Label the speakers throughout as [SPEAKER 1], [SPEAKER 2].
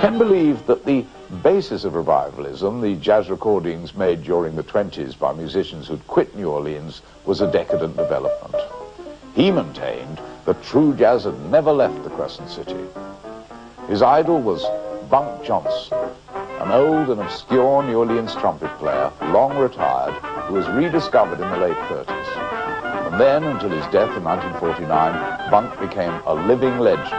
[SPEAKER 1] Ken believed that the basis of revivalism, the jazz recordings made during the 20s by musicians who'd quit New Orleans, was a decadent development. He maintained that true jazz had never left the Crescent City. His idol was Bunk Johnson, an old and obscure New Orleans trumpet player, long retired, who was rediscovered in the late 30s. And then, until his death in 1949, Bunk became a living legend.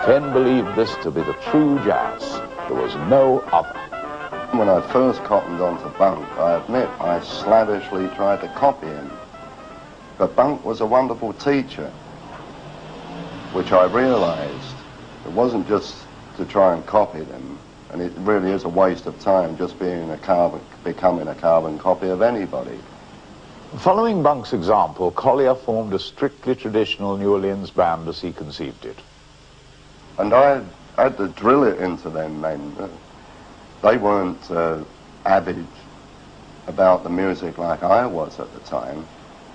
[SPEAKER 1] Ken believed this to be the true jazz. There was no other.
[SPEAKER 2] When I first cottoned onto Bunk, I admit I slavishly tried to copy him. But Bunk was a wonderful teacher, which I realized. It wasn't just to try and copy them, and it really is a waste of time just becoming a carbon copy of anybody.
[SPEAKER 1] Following Bunk's example, Colyer formed a strictly traditional New Orleans band as he conceived it.
[SPEAKER 2] And I had to drill it into them men. They weren't avid about the music like I was at the time,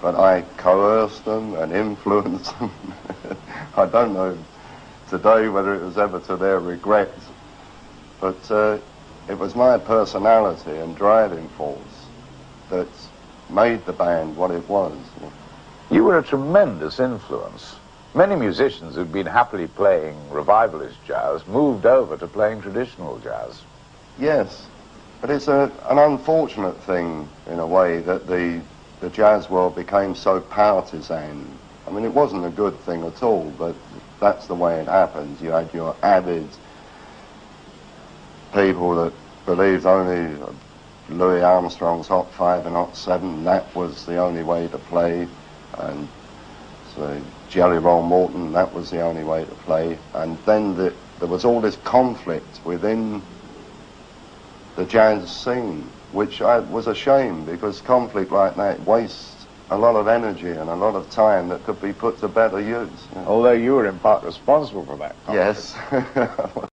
[SPEAKER 2] but I coerced them and influenced them. I don't know today whether it was ever to their regret, but it was my personality and driving force that made the band what it was.
[SPEAKER 1] You were a tremendous influence. Many musicians who'd been happily playing revivalist jazz moved over to playing traditional jazz.
[SPEAKER 2] Yes, but it's an unfortunate thing, in a way, that the jazz world became so partisan. I mean, it wasn't a good thing at all, but that's the way it happens. You had your avid people that believed only Louis Armstrong's Hot 5 and Hot 7, that was the only way to play, and so Jelly Roll Morton, that was the only way to play. And then there was all this conflict within the jazz scene, which was a shame, because conflict like that wastes a lot of energy and a lot of time that could be put to better use.
[SPEAKER 1] Although you were in part responsible for that conflict.
[SPEAKER 2] Yes.